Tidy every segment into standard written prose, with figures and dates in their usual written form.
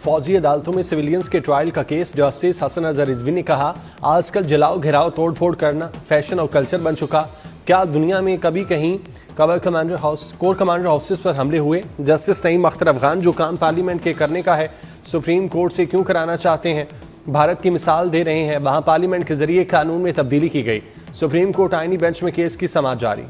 फौजी अदालतों में सिविलियंस के ट्रायल का केस। जस्टिस हसन अजहर रिजवी ने कहा, आजकल जलाओ घिराव तोड़ फोड़ करना फैशन और कल्चर बन चुका। क्या दुनिया में कभी कहीं कोर कमांडर हाउसेस पर हमले हुए? जस्टिस नईम अख्तर अफगान, जो काम पार्लियामेंट के करने का है सुप्रीम कोर्ट से क्यों कराना चाहते हैं? भारत की मिसाल दे रहे हैं, वहां पार्लियामेंट के जरिए कानून में तब्दीली की गई। सुप्रीम कोर्ट आईनी बेंच में केस की समाअत जारी।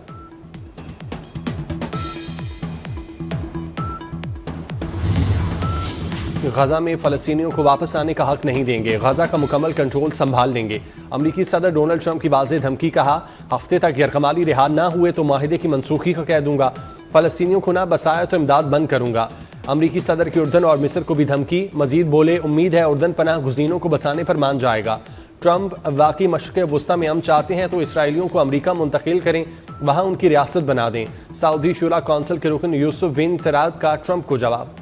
गजा में फलस्तीनियों को वापस आने का हक नहीं देंगे, गजा का मुकम्मल कंट्रोल संभाल लेंगे। अमरीकी सदर डोनाल्ड ट्रंप की वाज़ेह धमकी। कहा, हफ्ते तक यरकमाली रिहा ना हुए तो माहिदे की मनसूखी का कह दूंगा। फलस्तीनियों को ना बसाया तो इमदाद बंद करूंगा। अमरीकी सदर की उर्दन और मिस्र को भी धमकी। मजीद बोले, उम्मीद है उर्दन पनाह गुज़ीनों को बसाने पर मान जाएगा। ट्रंप वाकई मशरिक़ वस्ता में हम चाहते हैं तो इसराइलियों को अमरीका मुंतकिल करें, वहाँ उनकी रियासत बना दें। सऊदी शुरा कौंसिल के रुकन यूसुफ बिन तराद का ट्रंप को जवाब।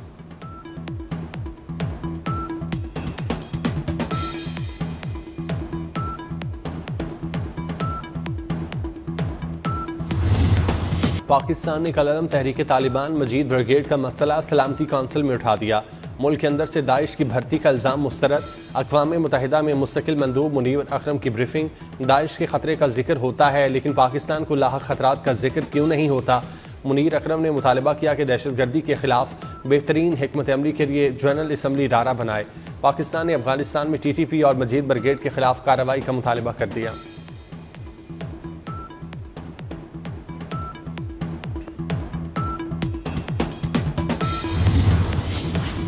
पाकिस्तान ने कलअदम तहरीक तालिबान मजीद ब्रिगेड का मसला सलामती कौंसिल में उठा दिया। मुल्क के अंदर से दाइश की भर्ती का इल्ज़ाम मुस्तरद। अक़वाम मुत्तहिदा में मुस्तकिल मंदूब मुनीर अकरम की ब्रीफिंग। दाइश के ख़तरे का जिक्र होता है लेकिन पाकिस्तान को लाहक ख़तरात का जिक्र क्यों नहीं होता? मुनीर अकरम ने मुतालबा किया कि दहशतगर्दी के खिलाफ बेहतरीन हिकमत अमली के लिए जनरल असम्बली इदारा बनाए। पाकिस्तान ने अफगानिस्तान में TTP और मजीद ब्रिगेड के खिलाफ कार्रवाई का मुतालबा कर दिया।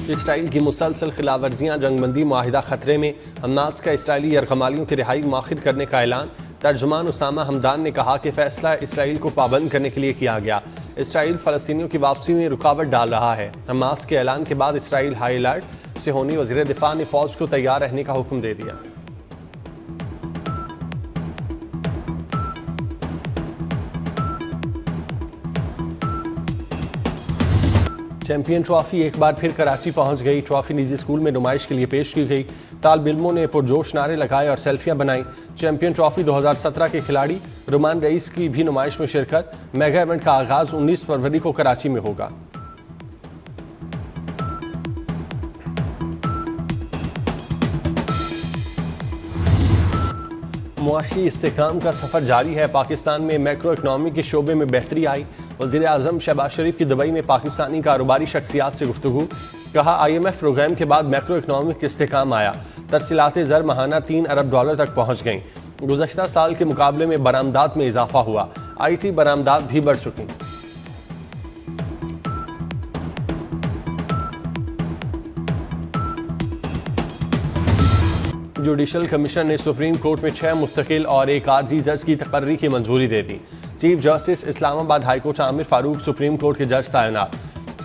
इसराइल की मुसलसल खिलाफवर्जियाँ, जंगबंदी माहिदा खतरे में। हमास का इसराइली यरगमालियों की रिहाई मौखिर करने का ऐलान। तर्जुमान उसामा हमदान ने कहा कि फैसला इसराइल को पाबंद करने के लिए किया गया। इसराइल फ़लस्तीनियों की वापसी में रुकावट डाल रहा है। हमास के ऐलान के बाद इसराइल हाई अलर्ट से होनी। वज़ीर दिफा ने फ़ौज को तैयार रहने का हुक्म दे दिया। चैंपियन ट्रॉफी एक बार फिर कराची पहुंच गई। ट्रॉफी निजी स्कूल में नुमाइश के लिए पेश की गई। तालिब इल्मों ने पुरजोश नारे लगाए और सेल्फियां बनाई। चैंपियन ट्रॉफी 2017 के खिलाड़ी रुमान रईस की भी नुमाइश में शिरकत। मेगा इवेंट का आगाज 19 फरवरी को कराची में होगा। मुआशी इस्तेहकाम का सफर जारी है। पाकिस्तान में मैक्रो इकनॉमी के शोबे में बेहतरी आई। वज़ीर आज़म शहबाज शरीफ की दुबई में पाकिस्तानी कारोबारी शख्सियात से गुफ्तगू। कहा, IMF प्रोग्राम के बाद मैक्रो इकनॉमिक इस्तेहकाम आया। तरसीलात ज़र माहाना $3 अरब तक पहुँच गईं। गुज़श्ता साल के मुकाबले में बरामदात में इजाफा हुआ। IT बरामदात भी बढ़ चुकी। जुडिशल कमीशन ने सुप्रीम कोर्ट में 6 मुस्तकिल और एक आर्जी जज की तकर्री की मंजूरी दे दी। Chief justice Islamabad high court Aamir Farooq supreme court के जज तैनात।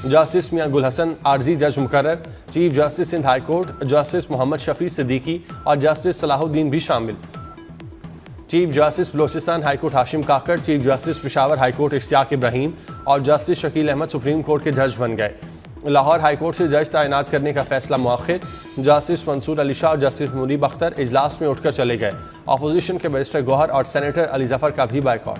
जस्टिस मियां गुल हसन आर्जी जज मुकर्रर। Chief justice Sindh high court justice Mohammad Shafi Siddiqui और जस्टिस सलाहुद्दीन भी शामिल। Chief justice Balochistan high court Hashim Kakar, chief justice Peshawar high court Ishtiaq Ibrahim और justice Shakeel Ahmed supreme court के जज बन गए। लाहौर हाईकोर्ट से जज तैनात करने का फैसला मौखिर। जस्टिस मंसूर अली शाह और जस्टिस मुनीब अख्तर इजलास में उठकर चले गए। अपोजिशन के बैरिस्टर गौहर और सेनेटर अली जफर का भी बायकॉट।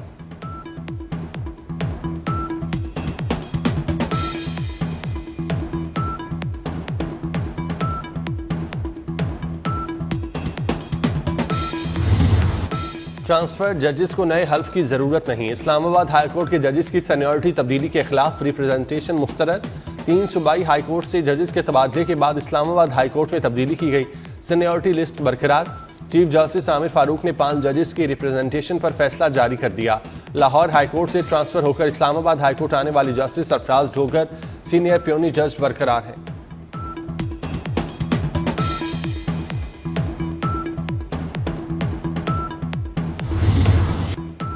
ट्रांसफर जजेस को नए हल्फ की जरूरत नहीं। इस्लामाबाद हाईकोर्ट के जजेस की सीनियरिटी तब्दीली के खिलाफ रिप्रेजेंटेशन मुस्तरद। 3 सूबाई हाईकोर्ट से जजेस के तबादले के बाद इस्लामाबाद हाईकोर्ट में तब्दीली की गई। सीनियरिटी लिस्ट बरकरार। चीफ जस्टिस आमिर फारूक ने 5 जजेस की रिप्रेजेंटेशन पर फैसला जारी कर दिया। लाहौर हाईकोर्ट से ट्रांसफर होकर इस्लामाबाद हाईकोर्ट आने वाली जस्टिस सरफराज ढोगर सीनियर प्योनी जज बरकरार है।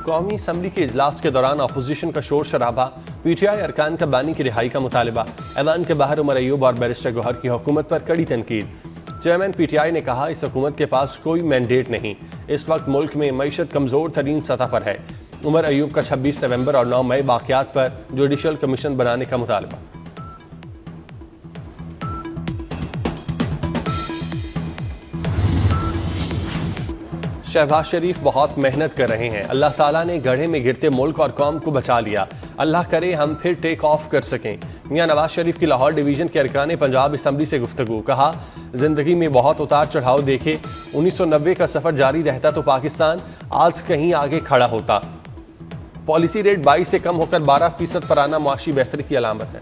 कौमी असम्बली के इजलास के दौरान अपोजिशन का शोर शराबा। PTI अरकान का बानी की रिहाई का मुतालबा। ऐवान के बाहर उमर अयूब और बैरिस्टर गौहर की हुकूमत पर कड़ी तनकीद। चेयरमैन PTI ने कहा, इस हुकूमत के पास कोई मैंडेट नहीं। इस वक्त मुल्क में मईशत कमजोर तरीन सतह पर है। उमर अयूब का 26 नवंबर और 9 मई वाक़यात पर जुडिशल कमीशन बनाने का मुतालबा। शहबाज शरीफ बहुत मेहनत कर रहे हैं। अल्लाह ताला ने गड्ढे में गिरते मुल्क और कौम को बचा लिया। अल्लाह करे हम फिर टेक ऑफ कर सकें। मियां नवाज शरीफ की लाहौर डिवीजन के अरकान पंजाब असम्बली से गुफ्तगू, कहा जिंदगी में बहुत उतार चढ़ाव देखे, 1990 का सफर जारी रहता तो पाकिस्तान आज कहीं आगे खड़ा होता। पॉलिसी रेट 22 से कम होकर 12% पर आना मुआशी बेहतरी की अलामत है।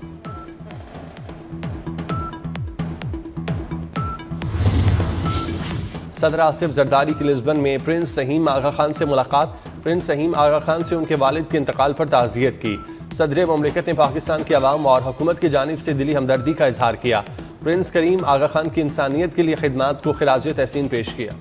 सदर आसिफ जरदारी की लिस्बन में प्रिंस रहीम आगा खान से मुलाकात। प्रिंस रहीम आगा खान से उनके वालिद के इंतकाल पर ताज़ियत की। सदर ममलिकत ने पाकिस्तान की आवाम और हुकूमत की जानिब से दिली हमदर्दी का इजहार किया। प्रिंस करीम आगा खान की इंसानियत के लिए खिदमात को खिराज तहसीन पेश किया।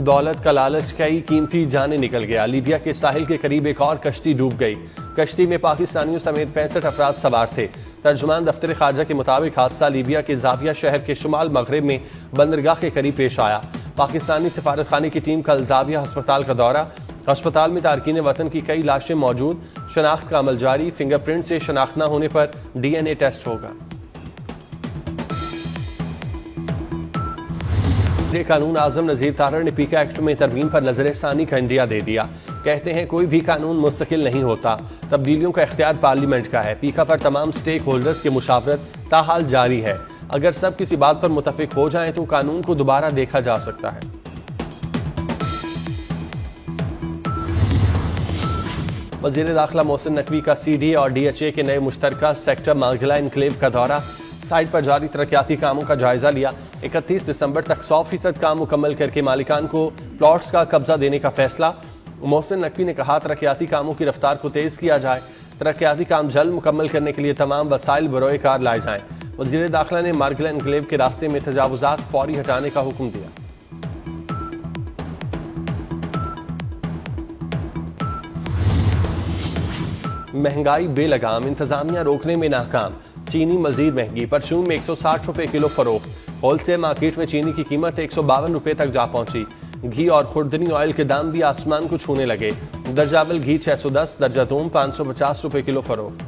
दौलत का लालच कई कीमती जाने निकल गया। लीबिया के साहिल के करीब एक और कश्ती डूब गई। कश्ती में पाकिस्तानियों समेत 65 अफराद सवार थे। तर्जुमान दफ्तर खारजा के मुताबिक हादसा लीबिया के जाविया शहर के शुमाल मगरब में बंदरगाह के करीब पेश आया। पाकिस्तानी सफारत खाने की टीम का जाविया अस्पताल का दौरा। अस्पताल में तारकीन वतन की कई लाशें मौजूद। शनाख्त का अमल जारी। फिंगरप्रिंट से शनाख्त न होने पर DNA टेस्ट होगा। कानून आजम नजीर तारड़ ने पीका एक्ट में तरमीम पर नजरसानी का इंदिया दे दिया। कहते हैं कोई भी कानून मुस्तकिल नहीं होता, तब्दीलियों का इख्तियार पार्लियामेंट का है। पीका पर तमाम स्टेक होल्डर्स की मुशावरत ताहाल जारी है। अगर सब किसी बात पर मुतफिक हो जाएं तो कानून को दोबारा देखा जा सकता है। वज़ीर दाखिला मोहसिन नकवी का CD और DHA के नए मुश्तरका सेक्टर मांगला इनक्लेव का दौरा। साइट पर जारी तरक्याती कामों का जायजा लिया। 31 दिसंबर तक 100% काम मुकम्मल करके मालिकान को प्लॉट्स का कब्जा देने का फैसला। मोहसिन नकवी ने कहा तरक्याती कामों की रफ्तार को तेज किया जाए। तरक्याती काम जल्द मुकम्मल करने के लिए तमाम वसाइल बरोए कार लाए जाएं। वज़ीर दाखिला ने मार्गला इनक्लेव के रास्ते में तजावुजात फौरी हटाने का हुक्म दिया। महंगाई बेलगाम, इंतजामिया रोकने में नाकाम। चीनी मजीद महंगी। परचून में 160 रुपए किलो फरोख्त। होलसेल मार्केट में चीनी की कीमत 152 रुपए तक जा पहुंची। घी और खुर्दनी ऑयल के दाम भी आसमान को छूने लगे। दर्जावल घी 610, दर्जा दूम 550 रुपए किलो फरोख्त।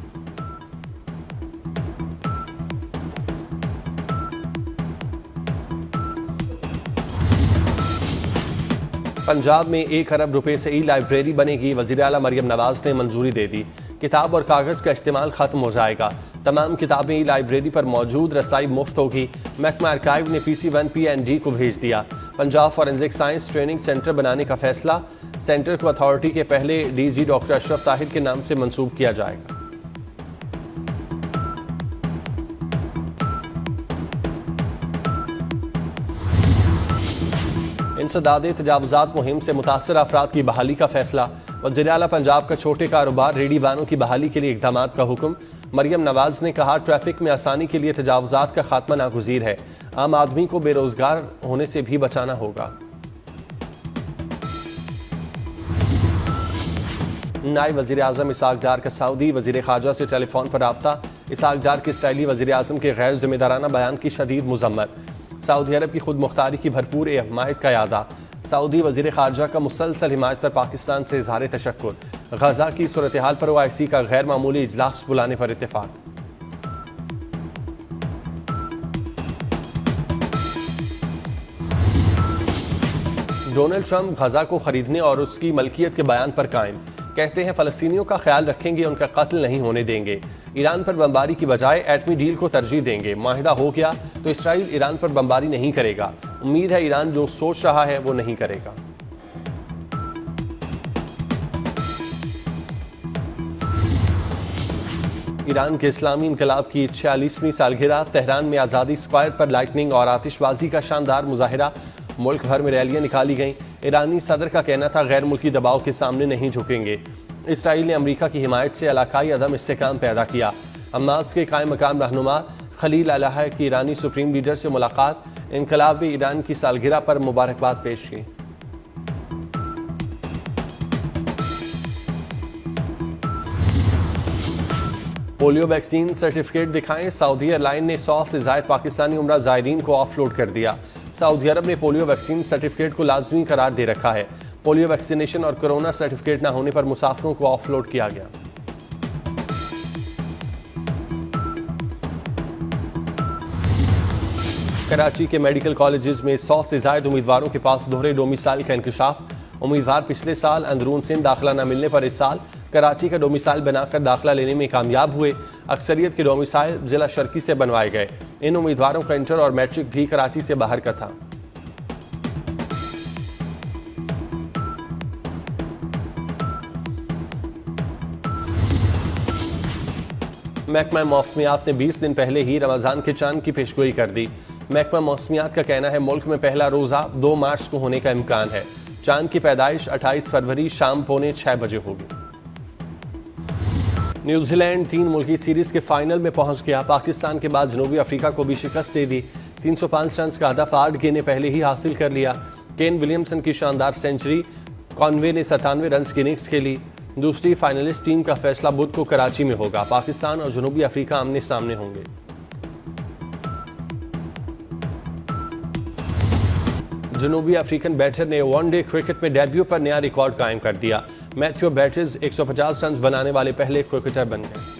पंजाब में 1 अरब रुपए से ई-लाइब्रेरी बनेगी। वज़ीर आला मरियम नवाज ने मंजूरी दे दी। किताब और कागज का इस्तेमाल खत्म हो जाएगा। तमाम किताबें ई-लाइब्रेरी पर मौजूद, रसाई मुफ्त होगी। महकमा आर्काइव ने PC1 PNG को भेज दिया। Punjab forensic science training centre बनाने का फैसला। सेंटर को अथॉरिटी के पहले DG डॉक्टर अशरफ ताहिर के नाम से मंसूब किया जाएगा। इंसदादे तजावुजात मुहिम से मुतासर अफराद की बहाली का फैसला। वज़ीर आला पंजाब का छोटे कारोबार रेडी वानों की बहाली के लिए इक़दाम का हुक्म। मरियम नवाज ने कहा ट्रैफिक में आसानी के लिए तजावुजात का खात्मा नागुज़ीर है। आम आदमी को बेरोजगार होने से भी बचाना होगा। नायब वज़ीर आज़म इसहाक डार का सऊदी वज़ीर ख़ारजा से टेलीफोन पर राब्ता। इसहाक डार के स्टाइली वज़ीर आज़म के गैर जिम्मेदाराना बयान की शदीद मुज़म्मत। सऊदी अरब की खुद मुख्तारी की भरपूर हिमायत का यादा। सऊदी वज़ीर ख़ारजा का मुसलसल हिमायत पर पाकिस्तान से इज़हार तशक्कुर। गजा की सूरत हाल पर OIC का गैर मामूली इजलास बुलाने पर इत्तेफाक। डोनाल्ड ट्रंप गजा को खरीदने और उसकी मलकियत के बयान पर कायम। कहते हैं फ़लस्तीनियों का ख्याल रखेंगे, उनका कत्ल नहीं होने देंगे। ईरान पर बमबारी की बजाय एटमी डील को तरजीह देंगे। माहिदा हो गया तो इसराइल ईरान पर बमबारी नहीं करेगा। उम्मीद है ईरान जो सोच रहा है वो नहीं करेगा। ईरान के इस्लामी इनकलाब की 46वीं सालगिरह। तेहरान में आज़ादी स्क्वायर पर लाइटनिंग और आतिशबाजी का शानदार मुजाहिरा। मुल्क भर में रैलियां निकाली गईं। ईरानी सदर का कहना था गैर मुल्की दबाव के सामने नहीं झुकेंगे। इसराइल ने अमरीका की हिमायत से इलाकाई अदम इस्तेकाम पैदा किया। हमास के कायम मकाम रहनुमा खलील अलाह की ईरानी सुप्रीम लीडर से मुलाकात। इनकलाब में ईरान की सालगिरह पर मुबारकबाद पेश की। पोलियो वैक्सीन सर्टिफिकेट दिखाएं। सऊदी एयरलाइन ने 100 से ज़ायद पाकिस्तानी उम्रा ज़ायरीन को ऑफलोड कर दिया। सऊदी अरब ने पोलियो वैक्सीन सर्टिफिकेट को लाजमी करार दे रखा है। पोलियो वैक्सीनेशन और कोरोना सर्टिफिकेट न होने पर मुसाफिरों को ऑफलोड किया गया। कराची के मेडिकल कॉलेजेस में 100 से ज़ायद उम्मीदवारों के पास दोहरे डोमिसाइल का इंकशाफ। उम्मीदवार पिछले साल अंदरून सिंध दाखिला न मिलने पर इस साल कराची का डोमिसाइल बनाकर दाखिला लेने में कामयाब हुए। अक्सरियत के डोमिसाइल जिला शर्की से बनवाए गए। इन उम्मीदवारों का इंटर और मैट्रिक भी कराची से बाहर का था। महकमा मौसमियात ने 20 दिन पहले ही रमजान के चांद की पेशगोई कर दी। महकमा मौसमियात का कहना है मुल्क में पहला रोजा 2 मार्च को होने का इम्कान है। चांद की पैदाइश 28 फरवरी शाम 5:45 बजे होगी। न्यूजीलैंड 3 मुल्की सीरीज के फाइनल में पहुंच गया। पाकिस्तान के बाद जनूबी अफ्रीका को भी शिकस्त दे दी। 305 रन का हदफ 8 गेंदें पहले ही हासिल कर लिया। केन विलियमसन की शानदार सेंचुरी, कॉनवे ने 97 रन की इनिंग्स खेली। दूसरी फाइनलिस्ट टीम का फैसला बुध को कराची में होगा। पाकिस्तान और जनूबी अफ्रीका आमने सामने होंगे। जनूबी अफ्रीकन बैटर ने वनडे क्रिकेट में डेब्यू पर नया रिकॉर्ड कायम कर दिया। मैथ्यू बैटर्स 150 रन बनाने वाले पहले क्रिकेटर बन गए।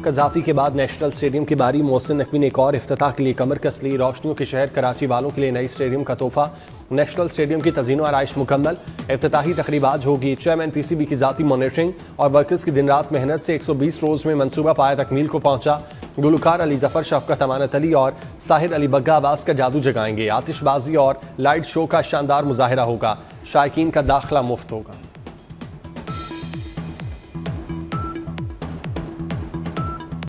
कजाफी के बाद नेशनल स्टेडियम की बारी मोहसिन नकवी ने एक और इफ्तिताह के लिए कमर कस ली। रोशनियों के शहर कराची वालों के लिए नई स्टेडियम का तोहफा। नेशनल स्टेडियम की तज़ीनो आराइश मुकम्मल। इफ्तिताही तकरीबात होगी। चेयरमैन पीसीबी की जाती मॉनिटरिंग और वर्कर्स की दिन रात मेहनत से 120 रोज में मनसूबा पाया तकमील को पहुंचा। गुलकार अली जफर, शफकत अमानत अली और साहिर अली बग्गा आवाज का जादू जगाएंगे। आतिशबाजी और लाइट शो का शानदार मुजाहिरा होगा। शायकीन का दाखिला मुफ्त होगा।